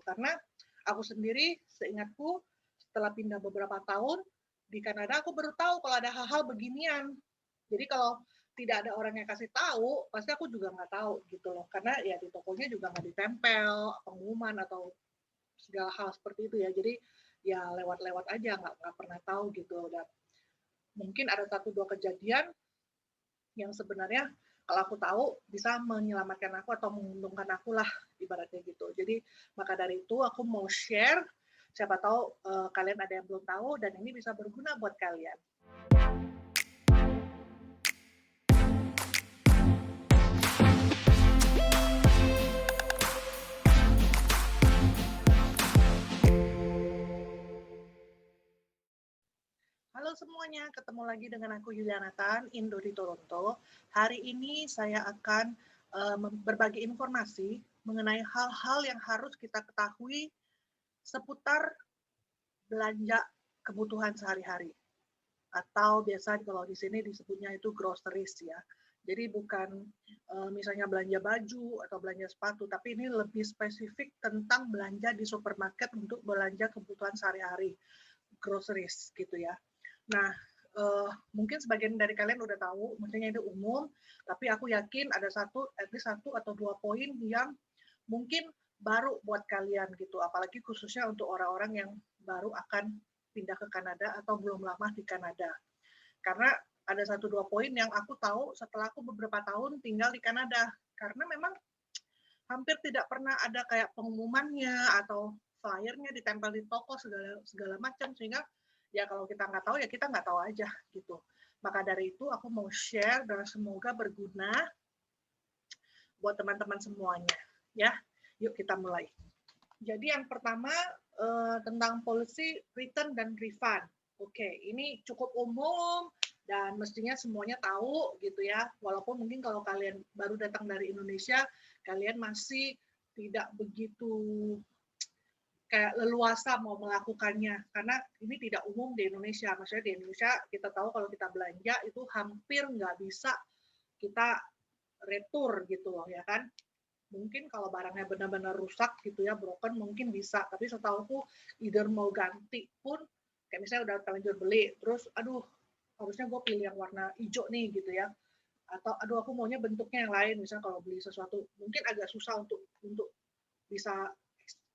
Karena aku sendiri seingatku setelah pindah beberapa tahun di Kanada aku baru tahu kalau ada hal-hal beginian. Jadi kalau tidak ada orang yang kasih tahu, pasti aku juga nggak tahu gitu loh. Karena ya di tokonya juga nggak ditempel pengumuman atau segala hal seperti itu ya. Jadi ya lewat-lewat aja, nggak pernah tahu gitu. Dan mungkin ada satu dua kejadian yang sebenarnya kalau aku tahu bisa menyelamatkan aku atau menguntungkan aku lah ibaratnya gitu. Jadi maka dari itu aku mau share, siapa tahu kalian ada yang belum tahu dan ini bisa berguna buat kalian. Halo semuanya, ketemu lagi dengan aku Yulia Nathan, Indo di Toronto. Hari ini saya akan berbagi informasi mengenai hal-hal yang harus kita ketahui seputar belanja kebutuhan sehari-hari. Atau biasa kalau di sini disebutnya itu groceries ya. Jadi bukan misalnya belanja baju atau belanja sepatu, tapi ini lebih spesifik tentang belanja di supermarket untuk belanja kebutuhan sehari-hari, groceries gitu ya. Nah, mungkin sebagian dari kalian udah tahu, maksudnya itu umum, tapi aku yakin ada at least satu atau dua poin yang mungkin baru buat kalian gitu, apalagi khususnya untuk orang-orang yang baru akan pindah ke Kanada atau belum lama di Kanada. Karena ada satu dua poin yang aku tahu setelah aku beberapa tahun tinggal di Kanada. Karena memang hampir tidak pernah ada kayak pengumumannya atau flyernya ditempel di toko segala macam, sehingga ya kalau kita nggak tahu ya kita nggak tahu aja gitu. Maka dari itu aku mau share dan semoga berguna buat teman-teman semuanya ya. Yuk kita mulai. Jadi yang pertama tentang policy return dan refund. Oke, ini cukup umum dan mestinya semuanya tahu gitu ya. Walaupun mungkin kalau kalian baru datang dari Indonesia, kalian masih tidak begitu kayak leluasa mau melakukannya karena ini tidak umum di Indonesia. Maksudnya di Indonesia kita tahu kalau kita belanja itu hampir nggak bisa kita retur gitu loh ya kan. Mungkin kalau barangnya benar-benar rusak gitu ya, broken mungkin bisa. Tapi setahuku either mau ganti pun, kayak misalnya udah terlanjur beli, terus aduh harusnya gue pilih yang warna hijau nih gitu ya. Atau aduh aku maunya bentuknya yang lain, misalnya kalau beli sesuatu mungkin agak susah untuk bisa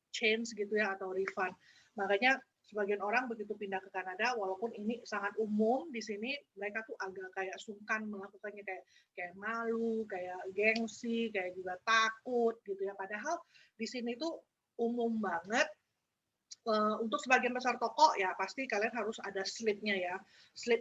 change gitu ya atau refund. Makanya sebagian orang begitu pindah ke Kanada, walaupun ini sangat umum di sini, mereka tuh agak kayak sungkan melakukannya, kayak malu, kayak gengsi, kayak juga takut gitu ya. Padahal di sini tuh umum banget. Untuk sebagian besar toko ya pasti kalian harus ada slipnya ya, slip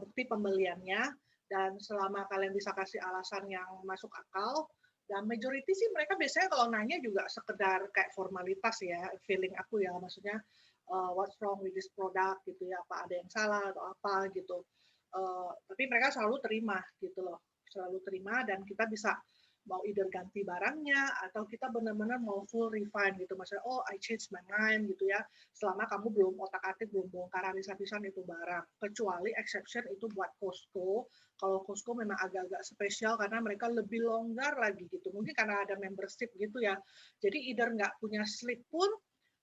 bukti pembeliannya. Dan selama kalian bisa kasih alasan yang masuk akal, dan majority sih mereka biasanya kalau nanya juga sekedar kayak formalitas ya, feeling aku ya, maksudnya what's wrong with this product gitu ya, apa ada yang salah atau apa gitu. Tapi mereka selalu terima gitu loh, selalu terima dan kita bisa mau either ganti barangnya atau kita benar-benar mau full refund gitu. Maksudnya, oh I change my mind gitu ya. Selama kamu belum otak-atik, belum bongkar habis-habisan itu barang. Kecuali exception itu buat Costco. Kalau Costco memang agak-agak spesial karena mereka lebih longgar lagi gitu. Mungkin karena ada membership gitu ya. Jadi either nggak punya slip pun,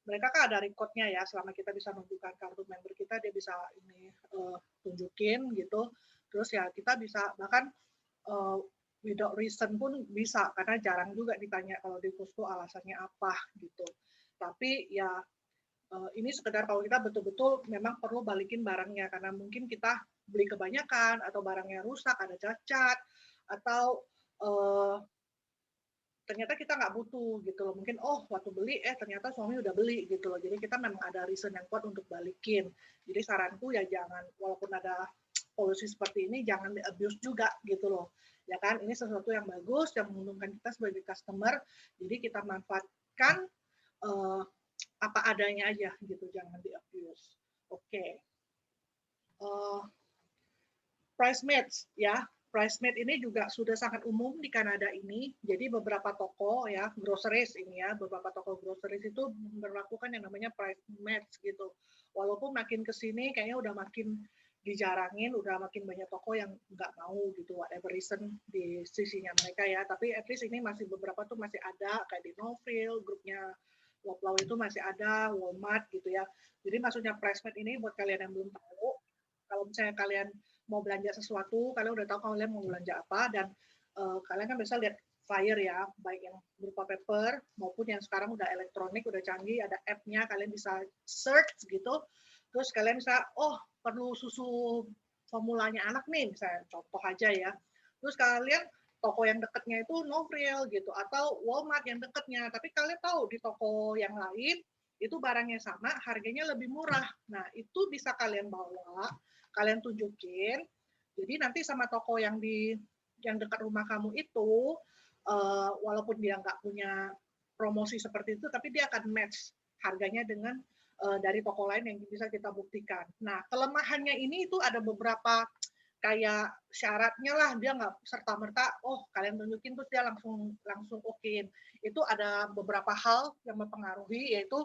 mereka kan ada recordnya ya. Selama kita bisa menunjukkan kartu member kita, dia bisa ini tunjukin gitu. Terus ya kita bisa bahkan without reason pun bisa karena jarang juga ditanya kalau di Costco alasannya apa gitu. Tapi ya ini sekedar kalau kita betul-betul memang perlu balikin barangnya karena mungkin kita beli kebanyakan atau barangnya rusak, ada cacat atau ternyata kita nggak butuh gitu loh. Mungkin waktu beli ternyata suami udah beli gitu loh. Jadi kita memang ada reason yang kuat untuk balikin. Jadi saranku ya jangan walaupun ada polusi seperti ini jangan di-abuse juga gitu loh. Ya kan, ini sesuatu yang bagus yang menguntungkan kita sebagai customer. Jadi kita manfaatkan apa adanya aja gitu, jangan di-abuse. Oke. Price match ya. Price match ini juga sudah sangat umum di Kanada ini. Jadi beberapa toko ya, groceries ini ya, beberapa toko groceries itu berlakukan yang namanya price match gitu. Walaupun makin ke sini kayaknya udah makin dijarangin, udah makin banyak toko yang nggak mau gitu, whatever reason di sisinya mereka ya. Tapi at least ini masih beberapa tuh masih ada, kayak di Noville, grupnya Loblaw itu masih ada, Walmart gitu ya. Jadi maksudnya Price-Mate ini buat kalian yang belum tahu, kalau misalnya kalian mau belanja sesuatu, kalian udah tahu kalian mau belanja apa, dan kalian kan bisa lihat flyer ya, baik yang berupa paper maupun yang sekarang udah elektronik, udah canggih, ada app-nya, kalian bisa search gitu, terus kalian bisa, oh perlu susu formulanya anak nih, misalnya contoh aja ya, terus kalian toko yang dekatnya itu Novril gitu, atau Walmart yang dekatnya, tapi kalian tahu di toko yang lain itu barangnya sama, harganya lebih murah. Nah, itu bisa kalian bawa, kalian tunjukin, jadi nanti sama toko yang dekat rumah kamu itu, walaupun dia nggak punya promosi seperti itu, tapi dia akan match harganya dengan dari toko lain yang bisa kita buktikan. Nah, kelemahannya ini itu ada beberapa kayak syaratnya lah, dia nggak serta merta oh kalian tunjukin terus dia langsung langsung okein. Itu ada beberapa hal yang mempengaruhi, yaitu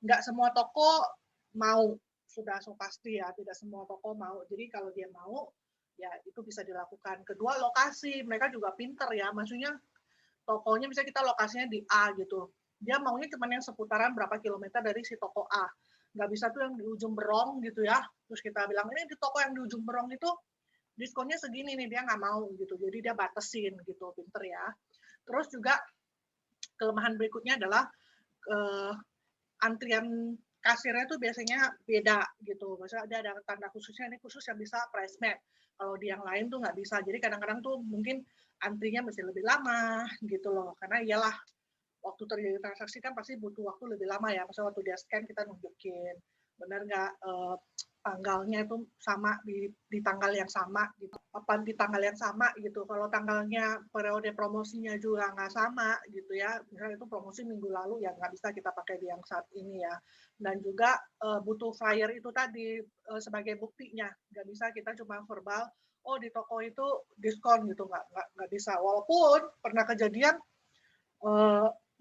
nggak semua toko mau, sudah so pasti ya, tidak semua toko mau. Jadi kalau dia mau ya itu bisa dilakukan. Kedua, lokasi, mereka juga pinter ya, maksudnya tokonya misalnya kita lokasinya di A gitu, dia maunya cuma yang seputaran berapa kilometer dari si toko A, nggak bisa tuh yang di ujung Berong gitu ya, terus kita bilang ini di toko yang di ujung Berong itu diskonnya segini nih, dia nggak mau gitu, jadi dia batasin gitu, pinter ya. Terus juga kelemahan berikutnya adalah antrian kasirnya tuh biasanya beda gitu, maksudnya ada tanda khususnya, ini khusus yang bisa Price-Mate, kalau di yang lain tuh nggak bisa, jadi kadang-kadang tuh mungkin antrinya mesti lebih lama gitu loh, karena iyalah waktu terjadi transaksi kan pasti butuh waktu lebih lama ya, maksudnya waktu dia scan kita nunjukin benar nggak tanggalnya itu sama di tanggal yang sama gitu, apa di tanggal yang sama gitu. Kalau tanggalnya periode promosinya juga nggak sama gitu ya, misalnya itu promosi minggu lalu, ya nggak bisa kita pakai di yang saat ini ya. Dan juga butuh flyer itu tadi sebagai buktinya, nggak bisa kita cuma verbal oh di toko itu diskon gitu, nggak bisa. Walaupun pernah kejadian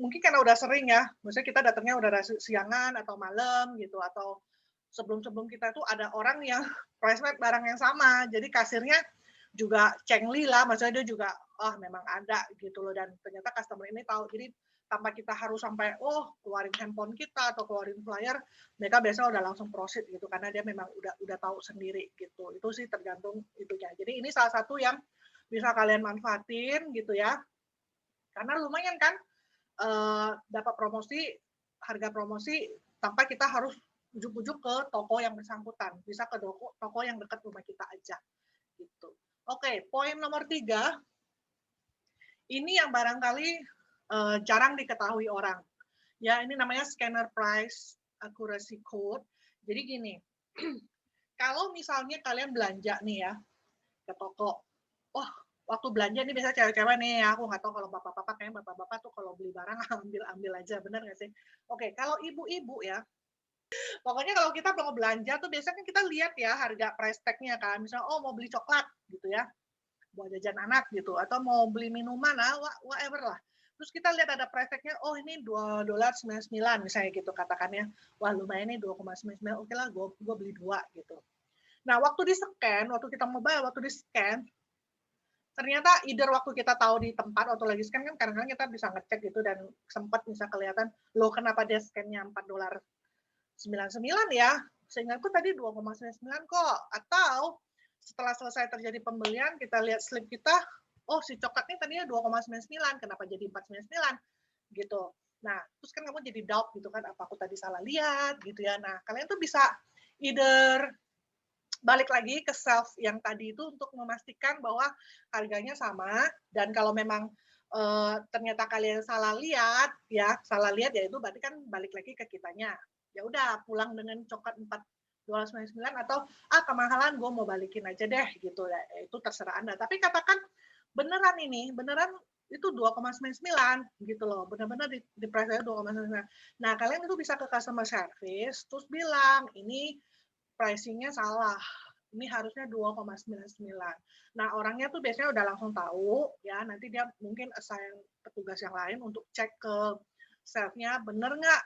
mungkin karena udah sering ya, maksudnya kita datangnya udah siangan atau malam gitu, atau sebelum-sebelum kita tuh ada orang yang Price-Mate barang yang sama, jadi kasirnya juga cengli lah, maksudnya dia juga oh memang ada gitu loh, dan ternyata customer ini tahu, jadi tanpa kita harus sampai oh keluarin handphone kita atau keluarin flyer, mereka biasanya udah langsung proceed gitu, karena dia memang udah tahu sendiri gitu. Itu sih tergantung itunya. Jadi ini salah satu yang bisa kalian manfaatin gitu ya, karena lumayan kan dapat promosi, harga promosi tanpa kita harus ujuk-ujuk ke toko yang bersangkutan, bisa ke toko yang dekat rumah kita aja gitu. Oke, poin nomor 3, ini yang barangkali jarang diketahui orang. Ya, ini namanya scanner price accuracy code. Jadi gini, kalau misalnya kalian belanja nih ya ke toko, oh waktu belanja nih biasanya cewek-cewek nih, aku nggak tahu kalau bapak-bapak, kayaknya bapak-bapak tuh kalau beli barang ambil aja, bener nggak sih? Oke, kalau ibu-ibu ya, pokoknya kalau kita mau belanja tuh biasanya kan kita lihat ya harga price tag-nya kan, misalnya oh mau beli coklat gitu ya, buat jajan anak gitu, atau mau beli minuman whatever lah. Terus kita lihat ada price tag-nya, oh ini $2.99 misalnya gitu katakannya, wah lumayan nih 2,99, oke lah gue beli 2 gitu. Nah waktu di scan, waktu kita mau bayar, waktu di scan, ternyata either waktu kita tahu di tempat atau lagi scan kan kadang-kadang kita bisa ngecek gitu dan sempat bisa kelihatan loh kenapa dia scan-nya $4.99 ya, seingatku tadi 2,99 kok, atau setelah selesai terjadi pembelian kita lihat slip kita, oh si coklatnya tadinya 2,99 kenapa jadi 4,99 gitu. Nah terus kan kamu jadi doubt gitu kan, apa aku tadi salah lihat gitu ya. Nah kalian tuh bisa either balik lagi ke self yang tadi itu untuk memastikan bahwa harganya sama, dan kalau memang ternyata kalian salah lihat ya itu berarti kan balik lagi ke kitanya. Ya udah pulang dengan coklat 4,99 atau kemahalan gue mau balikin aja deh gitu ya. Itu terserah Anda. Tapi katakan beneran itu 2,99 gitu loh. Benar-benar di price 2,99. Nah, kalian itu bisa ke customer service terus bilang, "Ini pricing-nya salah. Ini harusnya 2,99." Nah, orangnya tuh biasanya udah langsung tahu ya, nanti dia mungkin assign petugas yang lain untuk cek ke shelf-nya bener nggak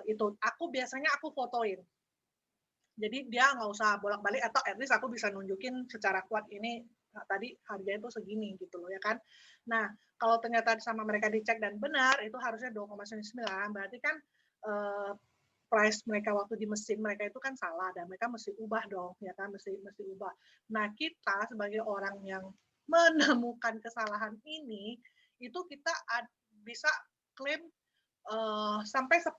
itu. Biasanya aku fotoin. Jadi dia nggak usah bolak-balik, atau at least aku bisa nunjukin secara kuat ini nah, tadi harganya itu segini gitu loh ya kan. Nah, kalau ternyata sama mereka dicek dan benar itu harusnya 2,9, berarti kan price mereka waktu di mesin mereka itu kan salah dan mereka mesti ubah dong ya kan, mesti ubah. Nah, kita sebagai orang yang menemukan kesalahan ini itu kita bisa klaim sampai $10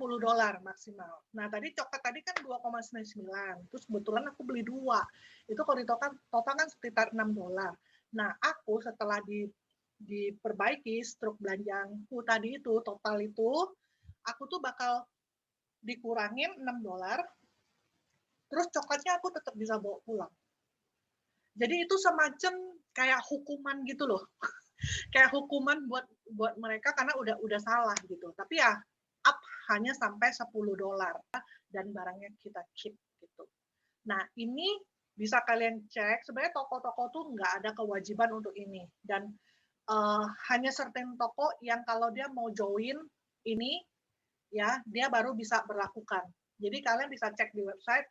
maksimal. Nah, tadi coklat tadi kan 2,99. Terus kebetulan aku beli 2. Itu kalau total kan sekitar $6. Nah, aku setelah diperbaiki struk belanjaanku tadi itu, total itu, aku tuh bakal dikurangin $6, terus coklatnya aku tetap bisa bawa pulang. Jadi itu semacam kayak hukuman gitu loh. Kayak hukuman buat mereka karena udah salah gitu. Tapi ya up hanya sampai $10 dan barangnya kita keep gitu. Nah, ini bisa kalian cek. Sebenarnya toko-toko tuh nggak ada kewajiban untuk ini dan hanya certain toko yang kalau dia mau join ini ya dia baru bisa berlakukan. Jadi kalian bisa cek di website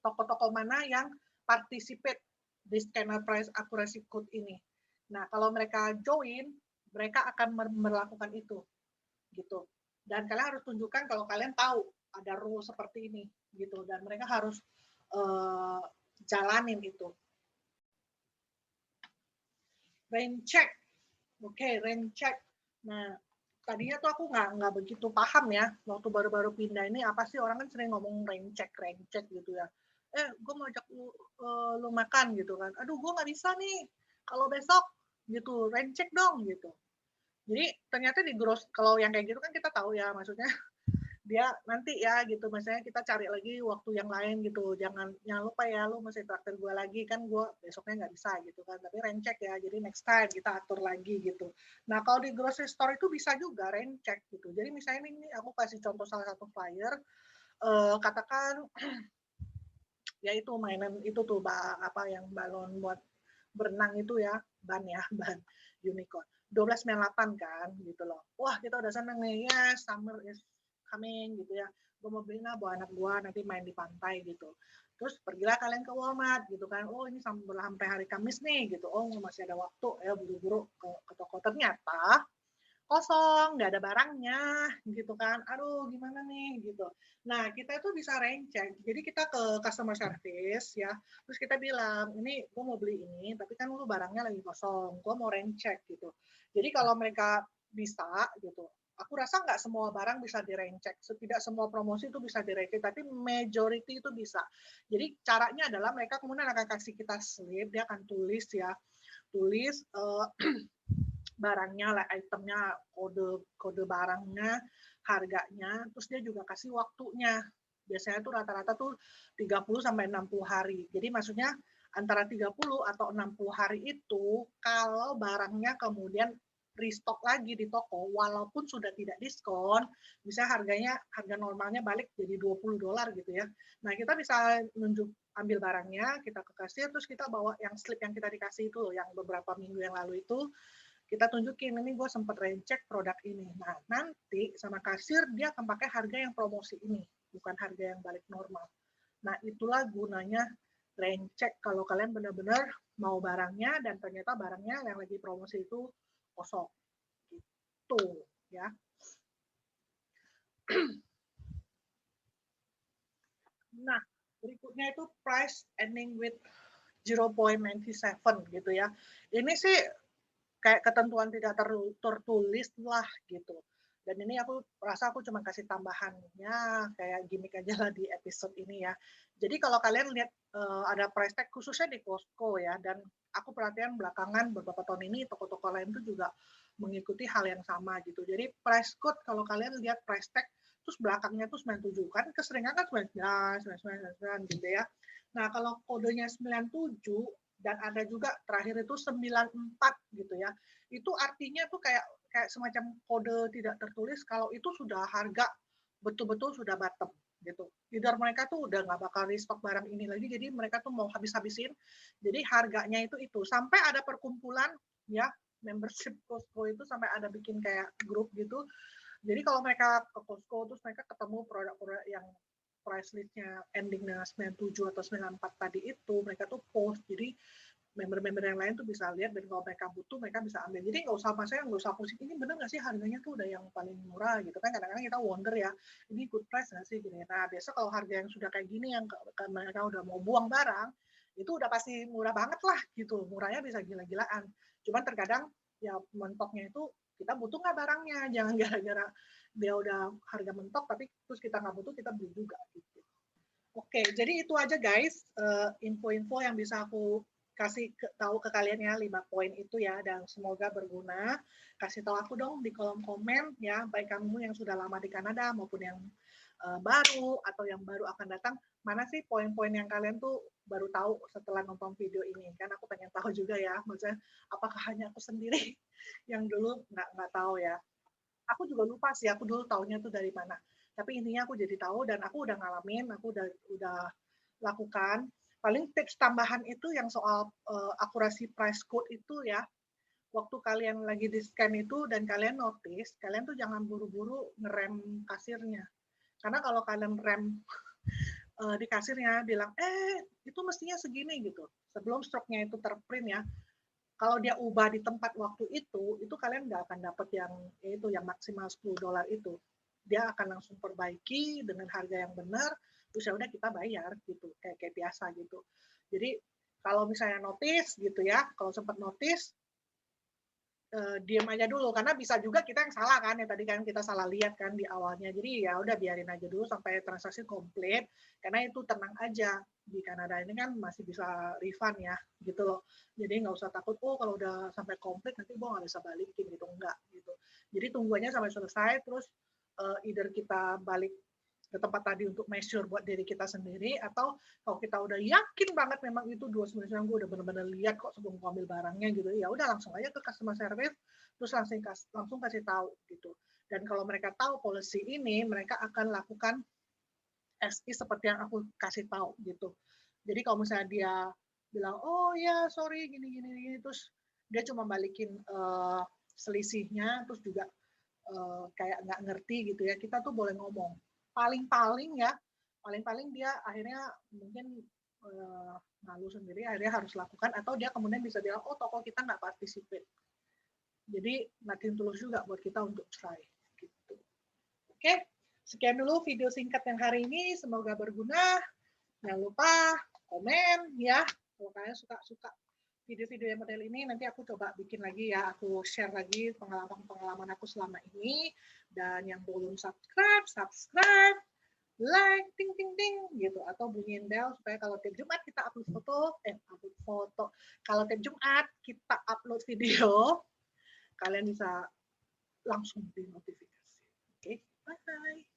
toko-toko mana yang participate di scanner price accuracy code ini. Nah, kalau mereka join, mereka akan melakukan itu, gitu. Dan kalian harus tunjukkan kalau kalian tahu ada rule seperti ini, gitu. Dan mereka harus jalanin itu. Rain check, oke, rain check. Nah, tadinya tuh aku nggak begitu paham ya, waktu baru-baru pindah ini apa sih orang kan sering ngomong rain check gitu ya. Gue mau ajak lu makan gitu kan. Aduh, gue nggak bisa nih. Kalau besok gitu, rain check dong gitu. Jadi ternyata di kalau yang kayak gitu kan kita tahu ya, maksudnya dia nanti ya gitu, misalnya kita cari lagi waktu yang lain gitu, jangan lupa ya lu mesti traktir gue lagi kan gue besoknya nggak bisa gitu kan, tapi rain check ya, jadi next time kita atur lagi gitu. Nah kalau di grocery store itu bisa juga rain check gitu, jadi misalnya ini aku kasih contoh salah satu flyer, katakan ya itu mainan itu tuh apa yang balon buat berenang itu ya, ban unicorn 12,98 kan gitu loh. Wah kita udah seneng nih ya, summer is coming gitu ya, gue mau beli bawa anak gue nanti main di pantai gitu. Terus pergilah kalian ke Walmart gitu kan, oh ini sampai hari Kamis nih gitu, oh masih ada waktu ya buru-buru ke toko. Ternyata kosong, nggak ada barangnya gitu kan, aduh gimana nih gitu. Nah kita itu bisa recheck, jadi kita ke customer service ya, terus kita bilang ini gue mau beli ini tapi kan lu barangnya lagi kosong, gue mau recheck gitu. Jadi kalau mereka bisa gitu, aku rasa nggak semua barang bisa direcheck, tidak semua promosi itu bisa direcheck, tapi majority itu bisa. Jadi caranya adalah mereka kemudian akan kasih kita slip, dia akan tulis barangnya, itemnya, kode barangnya, harganya, terus dia juga kasih waktunya. Biasanya tuh rata-rata tuh 30 sampai 60 hari. Jadi maksudnya antara 30 atau 60 hari itu kalau barangnya kemudian restock lagi di toko walaupun sudah tidak diskon, bisa harga normalnya balik jadi $20 gitu ya. Nah, kita bisa ambil barangnya, kita ke kasir, terus kita bawa yang slip yang kita dikasih itu loh, yang beberapa minggu yang lalu itu, kita tunjukin ini gue sempat recheck produk ini. Nah nanti sama kasir dia akan pakai harga yang promosi ini, bukan harga yang balik normal. Nah itulah gunanya recheck kalau kalian benar-benar mau barangnya dan ternyata barangnya yang lagi promosi itu kosong. Gitu ya. Nah berikutnya itu price ending with 0.97 gitu ya. Ini sih kayak ketentuan tidak tertulis lah gitu. Dan ini aku rasa aku cuma kasih tambahannya kayak gimmick aja lah di episode ini ya. Jadi kalau kalian lihat ada price tag khususnya di Costco ya, dan aku perhatian belakangan beberapa tahun ini toko-toko lain tuh juga mengikuti hal yang sama gitu. Jadi price code kalau kalian lihat price tag terus belakangnya tuh 97 kan keseringan kan 99, 99 gitu ya. Nah kalau kodenya 97 dan ada juga terakhir itu 94 gitu ya. Itu artinya tuh kayak semacam kode tidak tertulis kalau itu sudah harga betul-betul sudah bottom gitu. Either mereka tuh udah nggak bakal restock barang ini lagi, jadi mereka tuh mau habis-habisin. Jadi harganya itu sampai ada perkumpulan ya membership Costco itu sampai ada bikin kayak grup gitu. Jadi kalau mereka ke Costco terus mereka ketemu produk-produk yang price list-nya ending dengan 97 atau 94 tadi itu, mereka tuh post. Jadi member-member yang lain tuh bisa lihat, dan kalau mereka butuh mereka bisa ambil. Jadi nggak usah, maksudnya nggak usah pusing, ini bener nggak sih harganya tuh udah yang paling murah gitu kan, kadang-kadang kita wonder ya, ini good price nggak sih gini. Nah biasa kalau harga yang sudah kayak gini, yang mereka udah mau buang barang, itu udah pasti murah banget lah gitu, murahnya bisa gila-gilaan. Cuman terkadang ya mentoknya itu kita butuh nggak barangnya, jangan gara-gara dia udah harga mentok tapi terus kita nggak butuh, kita beli juga gitu. Oke, jadi itu aja guys, info-info yang bisa aku kasih tahu ke kalian ya, 5 poin itu ya, dan semoga berguna. Kasih tahu aku dong di kolom komen ya, baik kamu yang sudah lama di Kanada maupun yang baru atau yang baru akan datang, mana sih poin-poin yang kalian tuh baru tahu setelah nonton video ini. Kan aku pengen tahu juga ya, maksudnya apakah hanya aku sendiri yang dulu nggak tahu ya. Aku juga lupa sih, aku dulu taunya tuh dari mana. Tapi intinya aku jadi tahu, dan aku udah ngalamin, aku udah lakukan. Paling tips tambahan itu yang soal akurasi price code itu ya, waktu kalian lagi di scan itu dan kalian notice, kalian tuh jangan buru-buru ngerem kasirnya. Karena kalau kalian rem di kasirnya bilang, itu mestinya segini gitu. Sebelum stoknya itu terprint ya, kalau dia ubah di tempat waktu itu kalian nggak akan dapat yang itu, yang maksimal $10 itu. Dia akan langsung perbaiki dengan harga yang benar, terus ya udah kita bayar gitu, kayak biasa gitu. Jadi kalau misalnya notice gitu ya, kalau sempat notice, diam aja dulu, karena bisa juga kita yang salah kan, ya tadi kan kita salah lihat kan di awalnya. Jadi ya udah biarin aja dulu sampai transaksi komplit, karena itu tenang aja. Di Kanada ini kan masih bisa refund ya, gitu loh. Jadi nggak usah takut, oh kalau udah sampai komplit nanti gue nggak bisa balikin gitu, enggak gitu. Jadi tunggu aja sampai selesai, terus either kita balik ke tempat tadi untuk measure buat diri kita sendiri, atau kalau kita udah yakin banget memang itu 299, gue udah benar-benar lihat kok sebelum gue ambil barangnya gitu, ya udah langsung aja ke customer service, terus langsung kasih tahu gitu. Dan kalau mereka tahu policy ini, mereka akan lakukan SI seperti yang aku kasih tahu gitu. Jadi kalau misalnya dia bilang, oh ya sorry gini, terus dia cuma balikin selisihnya, terus juga kayak nggak ngerti gitu ya, kita tuh boleh ngomong. Paling-paling ya, paling-paling dia akhirnya mungkin malu sendiri, akhirnya harus lakukan, atau dia kemudian bisa bilang, oh toko kita nggak participate. Jadi nothing tulus juga buat kita untuk try. Gitu. Oke, sekian dulu video singkat yang hari ini, semoga berguna. Jangan lupa komen ya, kalau kalian suka video-video yang model ini, nanti aku coba bikin lagi ya, aku share lagi pengalaman aku selama ini. Dan yang belum subscribe, like, ting ting ting gitu, atau bunyiin bell supaya kalau tiap Jumat kita upload foto, kalau tiap Jumat kita upload video, kalian bisa langsung di notifikasi. Oke, bye.